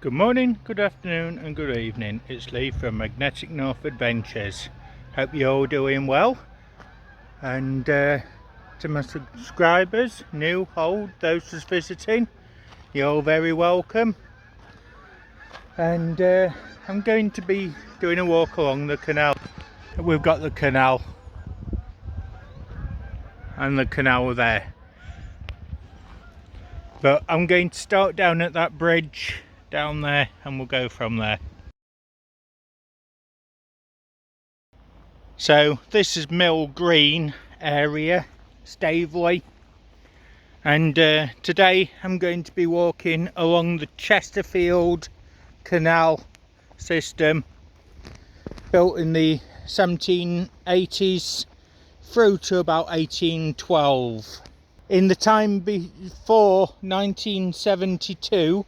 Good morning, good afternoon and good evening. It's Lee from Magnetic North Adventures. Hope you're all doing well. And to my subscribers, new, old, those just visiting, you're all very welcome. And I'm going to be doing a walk along the canal. We've got the canal and the canal there. But I'm going to start down at that bridge down there and we'll go from there. So this is Mill Green area, Stavley, and today I'm going to be walking along the Chesterfield canal system, built in the 1780s through to about 1812. In the time before 1972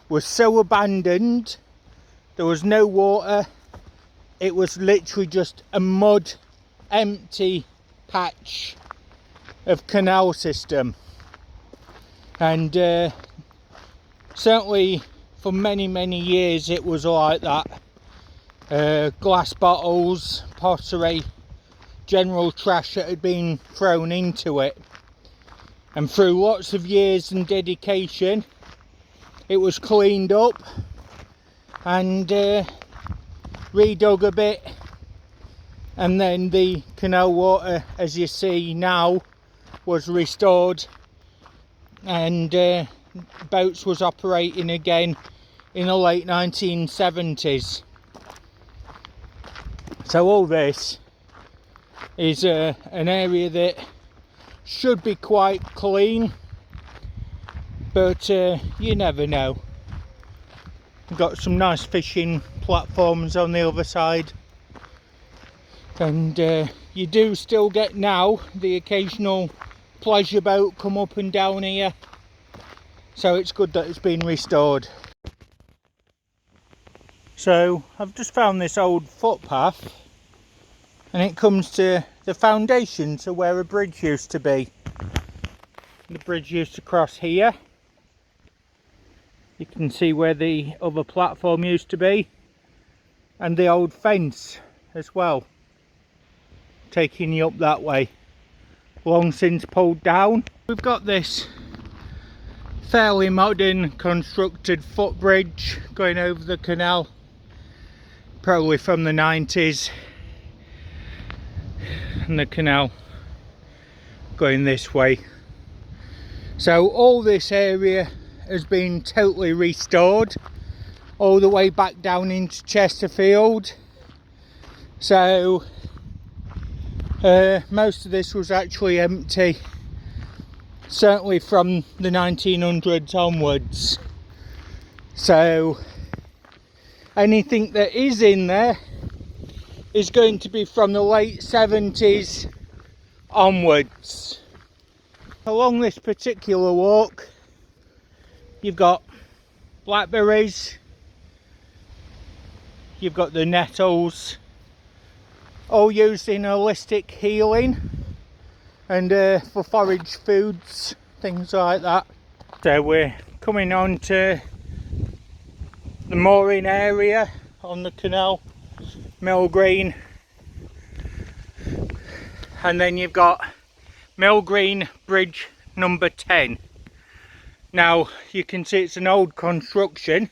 was so abandoned, there was no water. It was literally just a mud, empty patch of canal system. And certainly for many years it was like that. Glass bottles, pottery, general trash that had been thrown into it. And through lots of years and dedication, it was cleaned up and redug a bit, and then the canal water, as you see now, was restored, and boats was operating again in the late 1970s. So all this is an area that should be quite clean, but you never know. We've got some nice fishing platforms on the other side, and you do still get now the occasional pleasure boat come up and down here, so it's good that it's been restored. So I've just found this old footpath, and it comes to the foundations of where a bridge used to be. The bridge used to cross here. You can see where the other platform used to be, and the old fence as well, taking you up that way, long since pulled down. We've got this fairly modern constructed footbridge going over the canal, probably from the 90s, and the canal going this way. So all this area has been totally restored, all the way back down into Chesterfield. So most of this was actually empty, certainly from the 1900s onwards. So anything that is in there is going to be from the late 70s onwards. Along this particular walk, you've got blackberries, you've got the nettles, all used in holistic healing and for forage foods, things like that. So we're coming on to the mooring area on the canal, Mill Green, and then you've got Mill Green Bridge number 10. Now you can see it's an old construction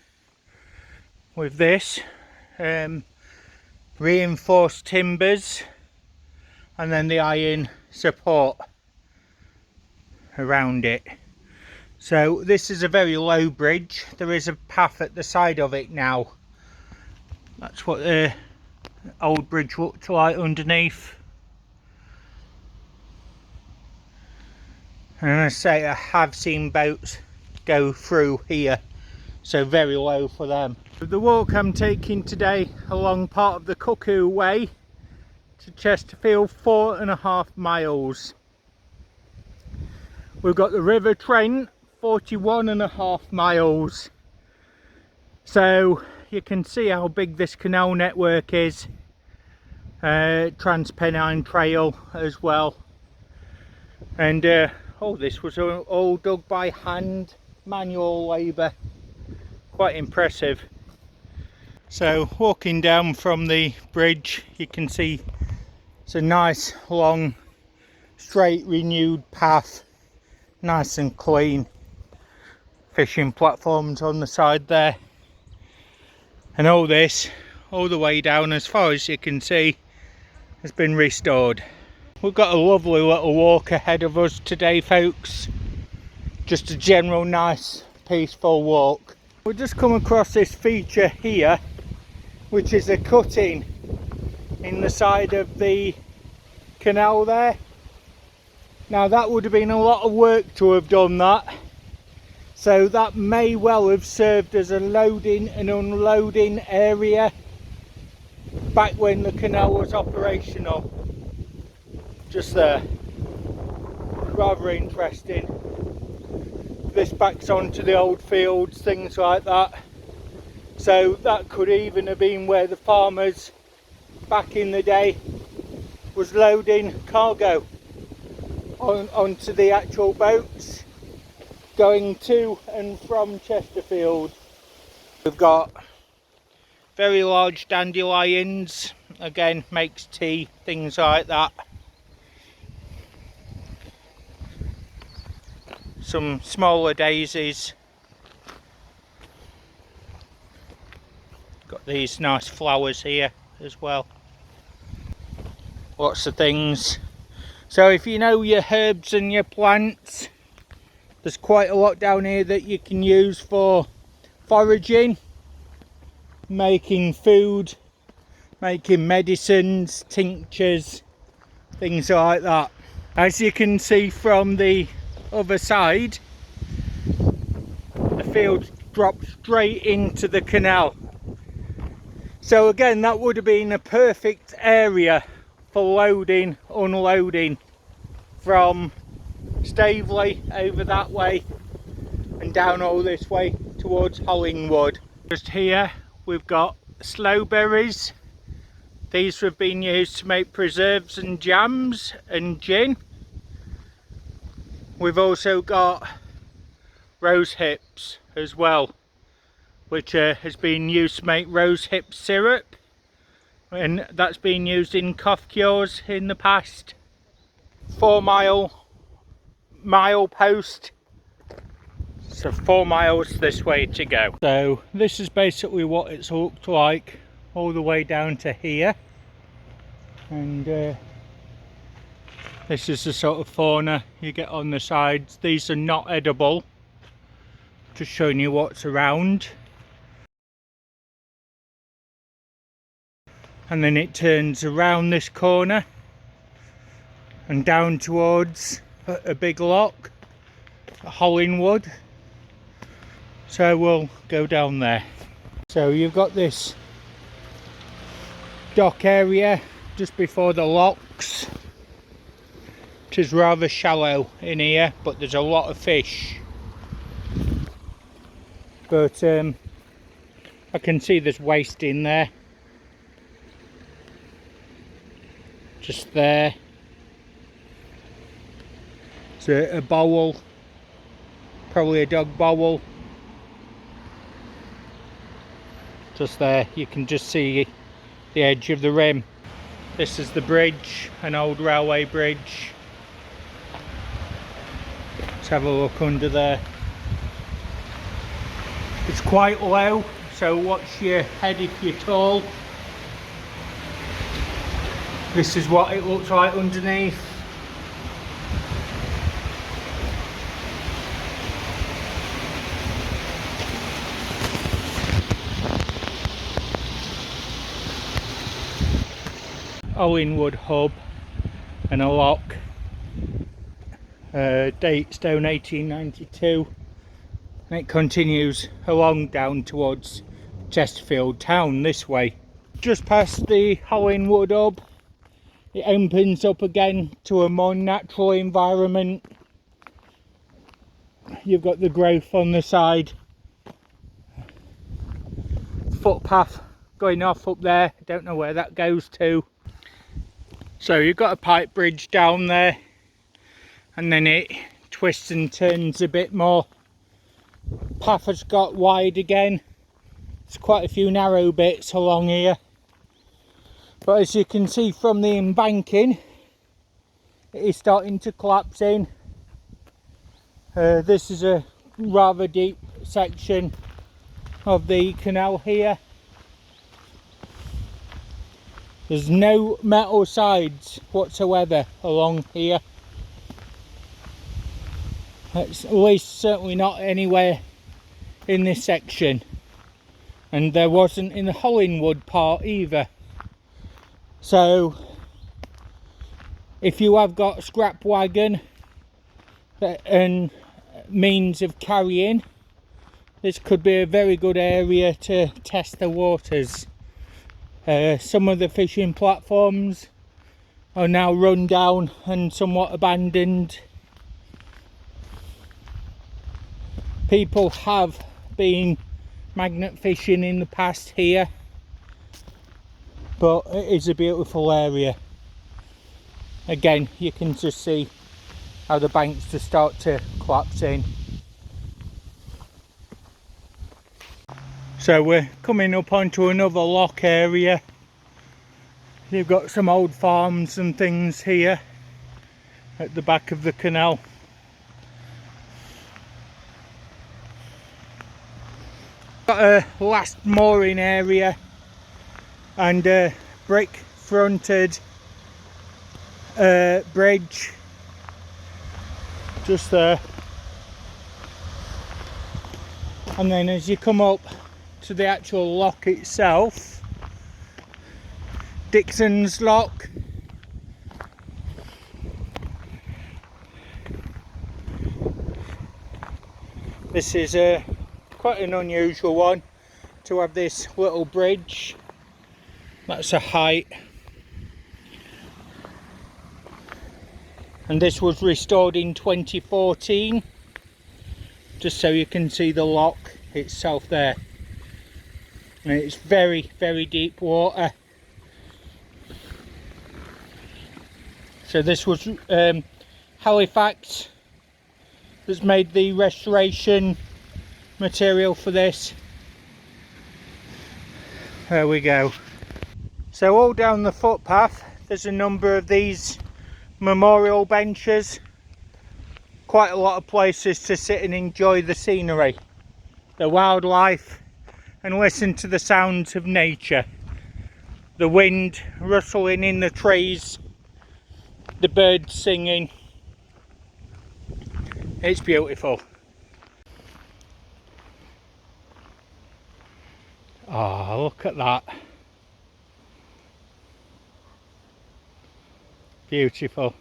with this reinforced timbers and then the iron support around it. So this is a very low bridge. There is a path at the side of it now. That's what the old bridge looked like underneath. And I say, I have seen boats go through here, so very low for them. The walk I'm taking today along part of the Cuckoo Way to Chesterfield, 4.5 miles. We've got the River Trent, 41.5 miles. So you can see how big this canal network is. Transpennine Trail as well. And oh, this was all dug by hand, manual labour. quite impressive. So walking down from the bridge, you can see it's a nice long straight renewed path, nice and clean. Fishing platforms on the side there, and all this all the way down, as far as you can see, has been restored. We've got a lovely little walk ahead of us today, folks. Just a general nice peaceful walk. We've just come across this feature here, which is a cutting in the side of the canal there. Now that would have been a lot of work to have done that, so that may well have served as a loading and unloading area back when the canal was operational. Just there, rather interesting. This backs onto the old fields, things like that. So that could even have been where the farmers back in the day was loading cargo onto the actual boats going to and from Chesterfield. We've got very large dandelions, again makes tea, things like that. Some smaller daisies. Got these nice flowers here as well. Lots of things. So if you know your herbs and your plants, there's quite a lot down here that you can use for foraging, making food, making medicines, tinctures, things like that. As you can see from the other side, the field drops straight into the canal. So again, that would have been a perfect area for loading, unloading from Stavley over that way and down all this way towards Hollingwood. Just here we've got slowberries. These have been used to make preserves and jams and gin. We've also got rose hips as well, which has been used to make rose hip syrup, and that's been used in cough cures in the past. 4 mile post, so 4 miles this way to go. So this is basically what it's looked like all the way down to here, and this is the sort of fauna you get on the sides. These are not edible, just showing you what's around. And then it turns around this corner and down towards a big lock, Hollingwood. So we'll go down there. So you've got this dock area just before the locks. It is rather shallow in here, but there's a lot of fish. But I can see there's waste in there. Just there. It's a bowl, probably a dog bowl. Just there, you can just see the edge of the rim. This is the bridge, an old railway bridge. Let's have a look under there. It's quite low, so watch your head if you're tall. This is what it looks like underneath. Hollingwood hub and a lock. Date stone 1892, and it continues along down towards Chesterfield town this way. Just past the Hollingwood hub, it opens up again to a more natural environment. You've got the growth on the side, footpath going off up there, I don't know where that goes to. So you've got a pipe bridge down there, and then it twists and turns a bit more. Path has got wide again, There's quite a few narrow bits along here, but as you can see from the embanking, it is starting to collapse in. This is a rather deep section of the canal here. There's no metal sides whatsoever along here. At least certainly not anywhere in this section. And there wasn't in the Hollingwood part either. So if you have got a scrap wagon and means of carrying, this could be a very good area to test the waters. Some of the fishing platforms are now run down and somewhat abandoned. People have been magnet fishing in the past here, but it is a beautiful area. Again, you can just see how the banks just start to collapse in. So we're coming up onto another lock area. You've got some old farms and things here at the back of the canal. Got a last mooring area and a brick fronted bridge just there. And then as you come up to the actual lock itself, Dixon's Lock. This is quite an unusual one to have this little bridge. That's a height. And this was restored in 2014, just so you can see the lock itself there. And it's very, very deep water. So this was Halifax that's made the restoration material for this. There we go. So all down the footpath there's a number of these memorial benches. Quite a lot of places to sit and enjoy the scenery, the wildlife, and listen to the sounds of nature. The wind rustling in the trees, the birds singing. It's beautiful. Oh, look at that. Beautiful.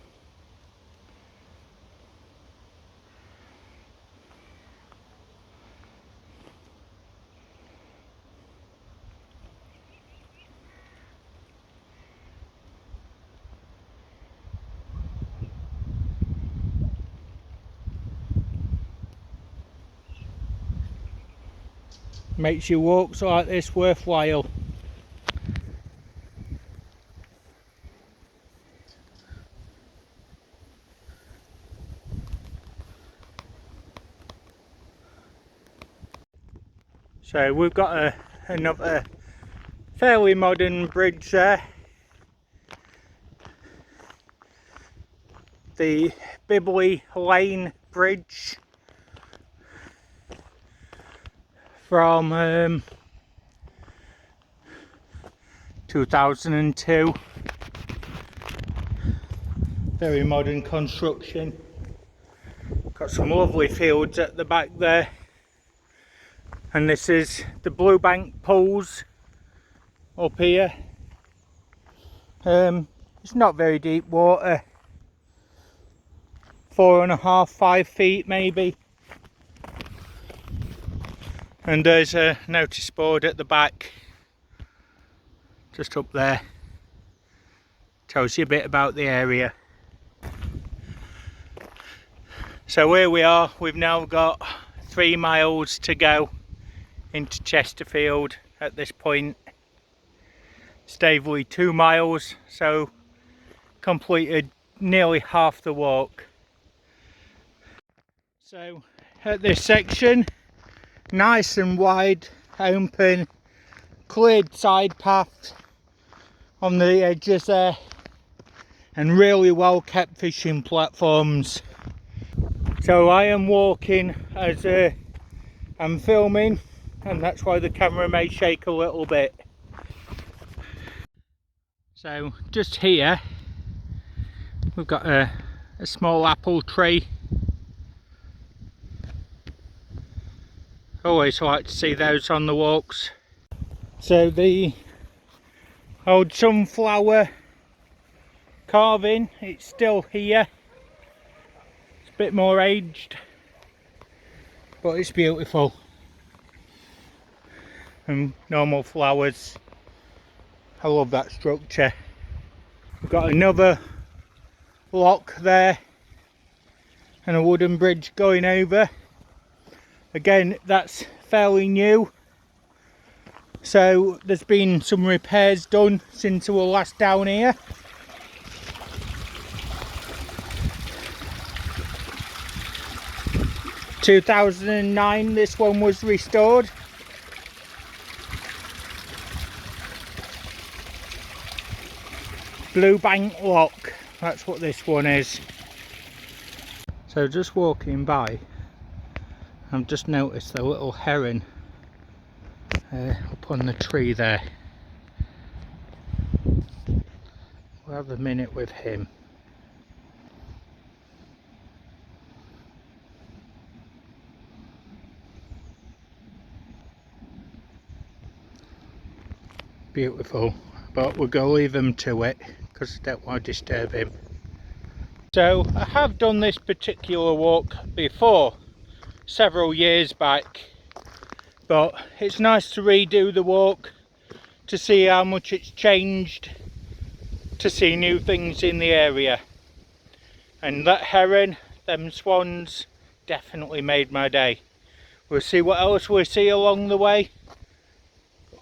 Makes your walks like this worthwhile. So we've got another fairly modern bridge there. The Bibley Lane Bridge from 2002. Very modern construction. Got some lovely fields at the back there. And this is the Blue Bank pools up here. It's not very deep water. 4.5, 5 feet maybe. And there's a notice board at the back, just up there. Tells you a bit about the area. So here we are, we've now got 3 miles to go into Chesterfield at this point. Stavley 2 miles, so completed nearly half the walk. So at this section, nice and wide, open, cleared side path on the edges there, and really well kept fishing platforms. So I am walking as I'm filming, and that's why the camera may shake a little bit. So just here we've got a small apple tree. Always like to see those on the walks. So the old sunflower carving, it's still here. It's a bit more aged, but it's beautiful. And normal flowers. I love that structure. We've got another lock there and a wooden bridge going over. Again, that's fairly new, so there's been some repairs done since we were last down here. In 2009 this one was restored. Blue Bank Lock, that's what this one is. So just walking by, I've just noticed a little heron up on the tree there. We'll have a minute with him. Beautiful, but we're going to leave him to it because I don't want to disturb him. So I have done this particular walk before, several years back, but it's nice to redo the walk to see how much it's changed, to see new things in the area. And that heron, them swans, definitely made my day. We'll see what else we see along the way.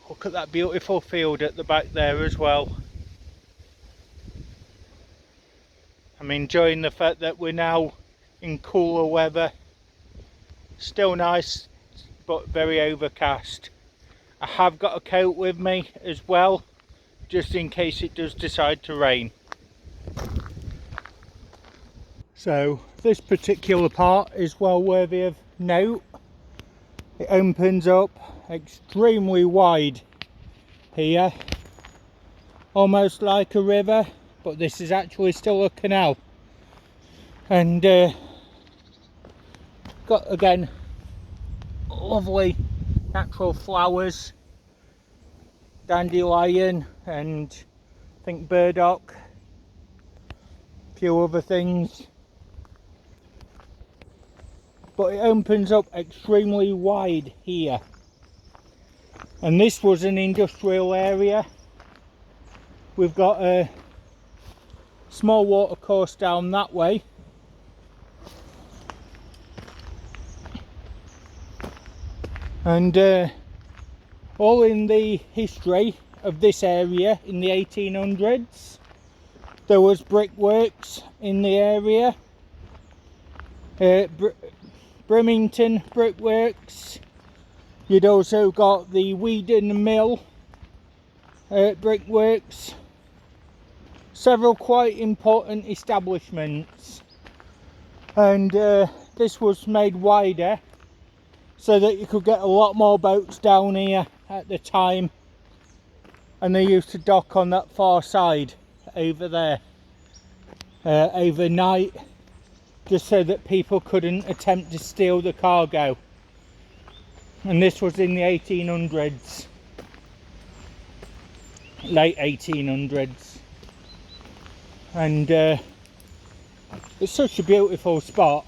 Look at that beautiful field at the back there as well. I'm enjoying the fact that we're now in cooler weather. Still nice, but very overcast. I have got a coat with me as well, just in case it does decide to rain. So this particular part is well worthy of note. It opens up extremely wide here, almost like a river, but this is actually still a canal. And got again lovely natural flowers, dandelion and I think burdock, a few other things. But it opens up extremely wide here, and this was an industrial area. We've got a small water course down that way, and all in the history of this area in the 1800s there was brickworks in the area. Brimington brickworks. You'd also got the Weedon Mill brickworks. Several quite important establishments, and this was made wider so that you could get a lot more boats down here at the time, and they used to dock on that far side over there overnight, just so that people couldn't attempt to steal the cargo. And this was in the 1800s, late 1800s, and it's such a beautiful spot.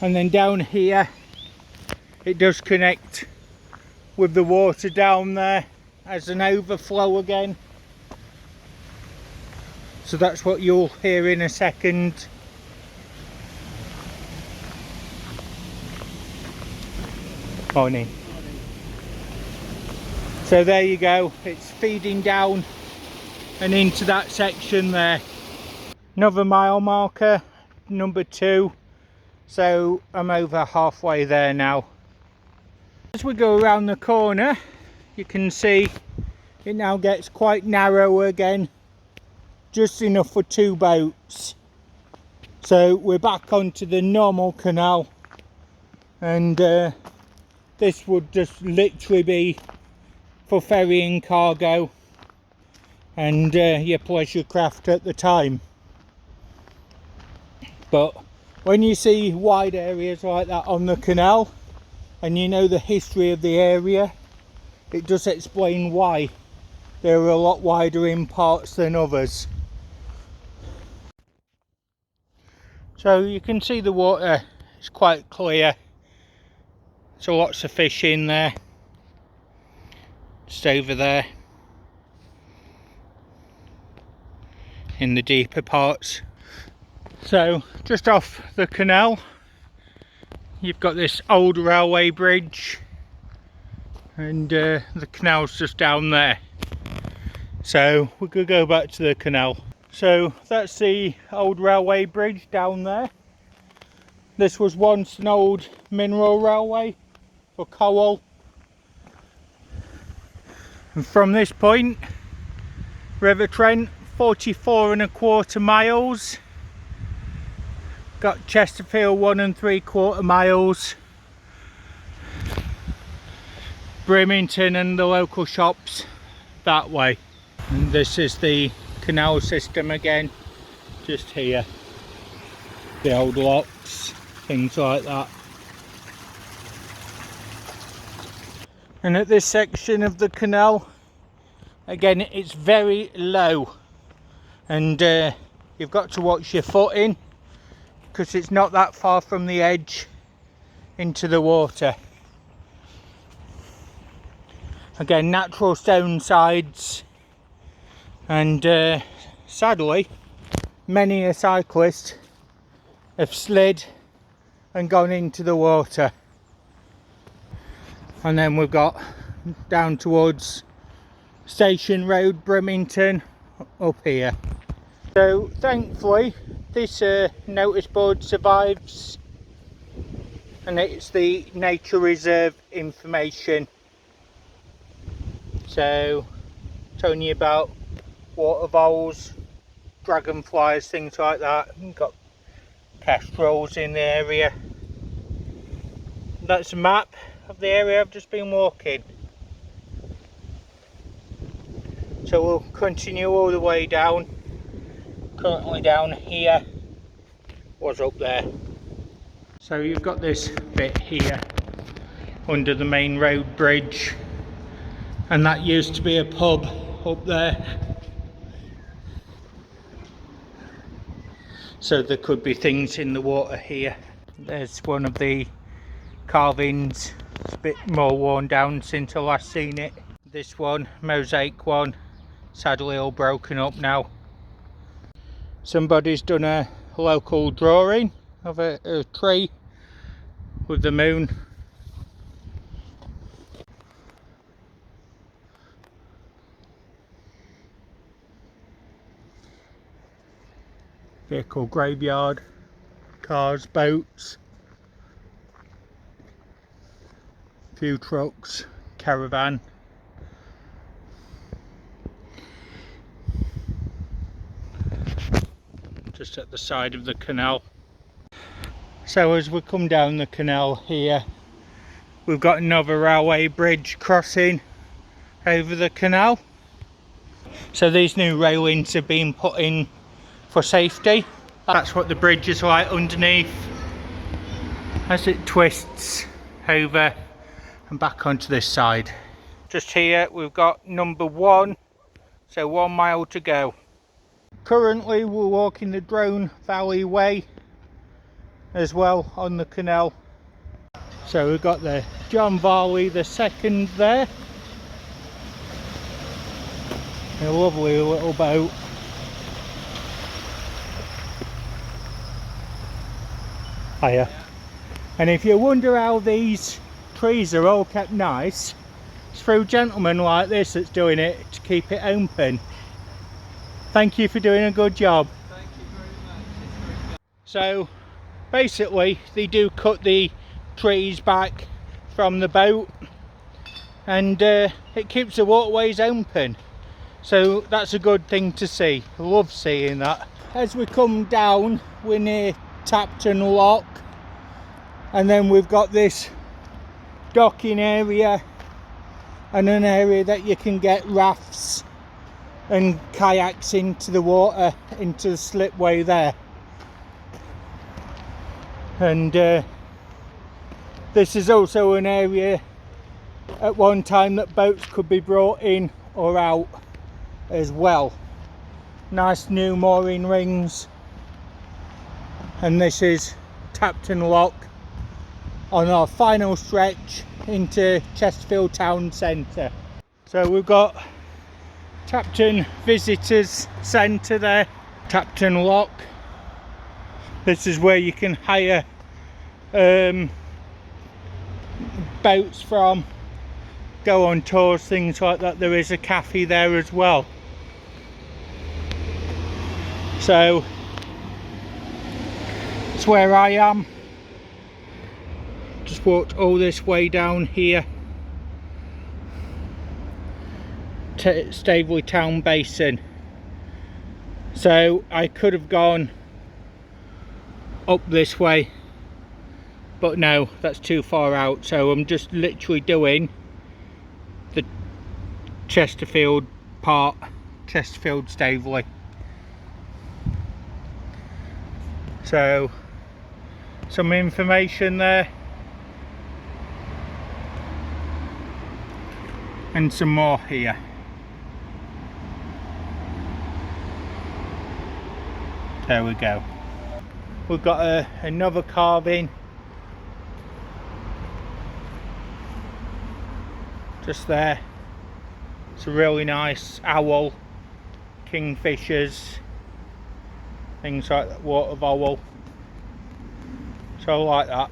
And then down here it does connect with the water down there as an overflow again. So that's what you'll hear in a second. Morning. So there you go, it's feeding down and into that section there. Another mile marker, number 2. So I'm over halfway there now. As we go around the corner, you can see it now gets quite narrow again, just enough for 2 boats. So we're back onto the normal canal, and this would just literally be for ferrying cargo and your pleasure craft at the time. But when you see wide areas like that on the canal, and you know the history of the area, it does explain why they're a lot wider in parts than others. So you can see the water is quite clear, so lots of fish in there, just over there in the deeper parts. So just off the canal you've got this old railway bridge, and the canal's just down there, so we could go back to the canal. So that's the old railway bridge down there. This was once an old mineral railway for coal, and from this point, River Trent, 44.25 miles. Got Chesterfield 1 3/4 miles, Brimington and the local shops that way. And this is the canal system again, just here, the old locks, things like that. And at this section of the canal, again, it's very low, and you've got to watch your footing, because it's not that far from the edge into the water. Again, natural stone sides, and sadly many a cyclist have slid and gone into the water. And then we've got down towards Station Road, Brimington, up here. So thankfully this notice board survives, and it's the nature reserve information, so telling you about water voles, dragonflies, things like that. We've got kestrels in the area. That's a map of the area I've just been walking. So we'll continue all the way down. Currently down here, was up there. So you've got this bit here under the main road bridge, and that used to be a pub up there. So there could be things in the water here. There's one of the carvings, it's a bit more worn down since I last seen it. This one, mosaic one, sadly all broken up now. Somebody's done a local drawing of a tree with the moon. Vehicle graveyard, cars, boats, few trucks, caravan. Just at the side of the canal. So as we come down the canal here, we've got another railway bridge crossing over the canal. So these new railings have been put in for safety. That's what the bridge is like underneath as it twists over and back onto this side. Just here we've got number 1, so 1 mile to go. Currently we're walking the Drone Valley Way as well on the canal. So we've got the John Varley II there, a lovely little boat. Hiya. And if you wonder how these trees are all kept nice, it's through gentlemen like this that's doing it to keep it open. Thank you for doing a good job. Thank you very much. So basically they do cut the trees back from the boat, and it keeps the waterways open, so that's a good thing to see. I love seeing that. As we come down, we're near Tapton Lock, and then we've got this docking area and an area that you can get rafts and kayaks into the water, into the slipway there. And this is also an area at one time that boats could be brought in or out as well. Nice new mooring rings. And this is Tapton Lock on our final stretch into Chesterfield town centre. So we've got Tapton Visitors Centre there, Tapton Lock. This is where you can hire boats from, go on tours, things like that. There is a cafe there as well. So that's where I am. Just walked all this way down here to Stavley Town Basin. So I could have gone up this way, but no, that's too far out, so I'm just literally doing the Chesterfield part, Chesterfield Stavley. So some information there and some more here. There we go. We've got another carving just there. It's a really nice owl, kingfishers, things like that, water vowel. So I like that.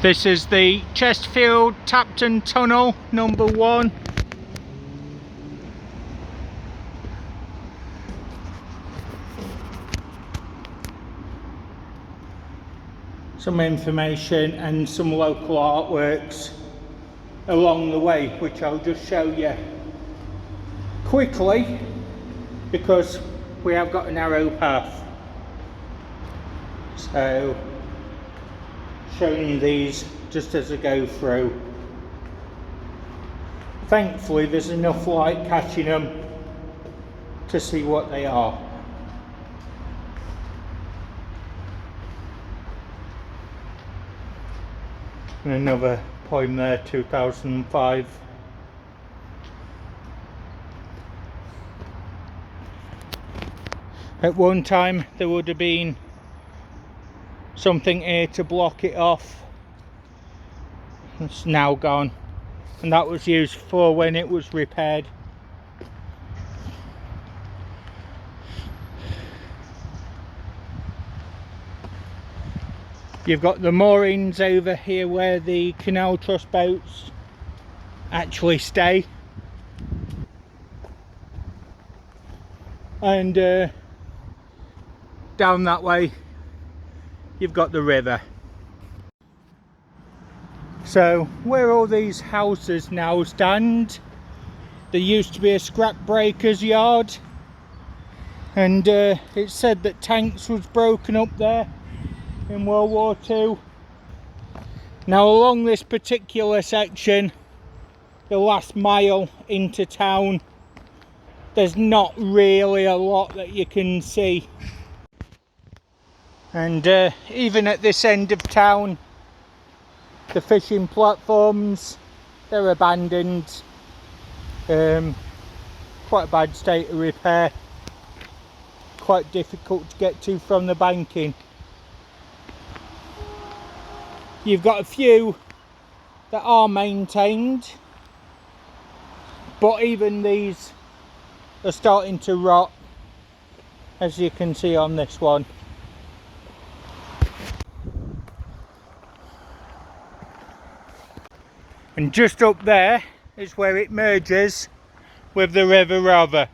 This is the Chesterfield Tapton Tunnel number 1. Some information and some local artworks along the way, which I'll just show you quickly because we have got a narrow path. So showing you these just as I go through. Thankfully there's enough light catching them to see what they are. And another poem there, 2005. At one time there would have been something here to block it off. It's now gone, and that was used for when it was repaired. You've got the moorings over here where the canal truss boats actually stay, and down that way you've got the river. So where all these houses now stand, there used to be a scrap breaker's yard, and it's said that tanks was broken up there in World War II. Now along this particular section, the last mile into town, there's not really a lot that you can see. And even at this end of town, the fishing platforms, they're abandoned. Quite a bad state of repair. Quite difficult to get to from the banking. You've got a few that are maintained, but even these are starting to rot, as you can see on this one. And just up there is where it merges with the River Rother.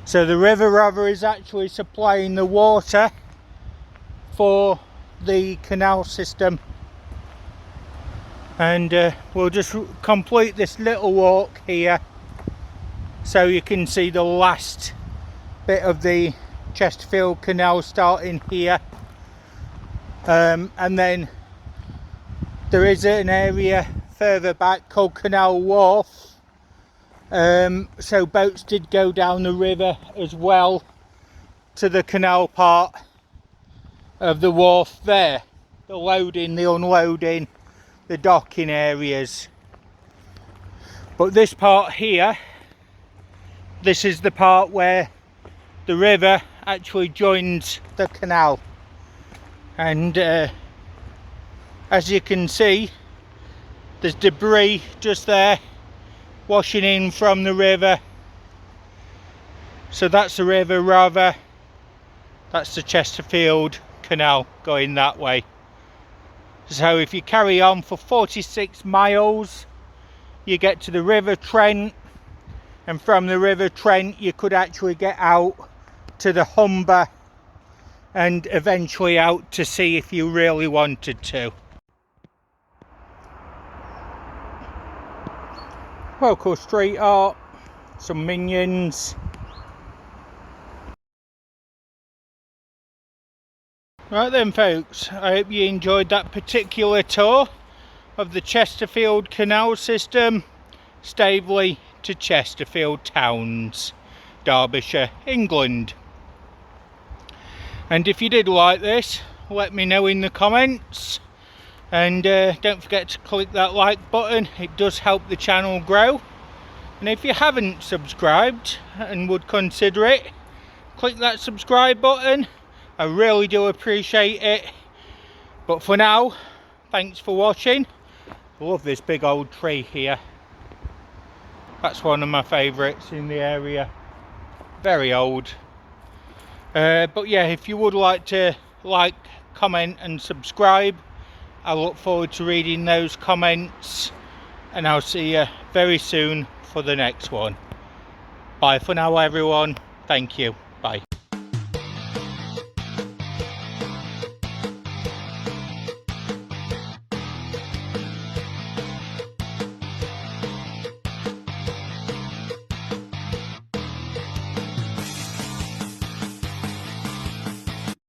So the River Rother is actually supplying the water for the canal system, and we'll just complete this little walk here so you can see the last bit of the Chesterfield Canal starting here, and then there is an area further back called Canal Wharf, so boats did go down the river as well to the canal part of the wharf there, the loading, the unloading, the docking areas. But this part here, this is the part where the river actually joins the canal, and as you can see, there's debris just there washing in from the river. So that's the river Rather, that's the Chesterfield Canal going that way. So if you carry on for 46 miles, you get to the River Trent, and from the River Trent you could actually get out to the Humber and eventually out to sea if you really wanted to. Local street art, some minions. Right then folks, I hope you enjoyed that particular tour of the Chesterfield Canal system, Stavley to Chesterfield Towns, Derbyshire, England. And if you did like this, let me know in the comments, and don't forget to click that like button, it does help the channel grow. And if you haven't subscribed and would consider it, click that subscribe button, I really do appreciate it. But for now, thanks for watching. I love this big old tree here, that's one of my favourites in the area, very old. But yeah, if you would like to like, comment and subscribe, I look forward to reading those comments, and I'll see you very soon for the next one. Bye for now everyone, thank you, bye.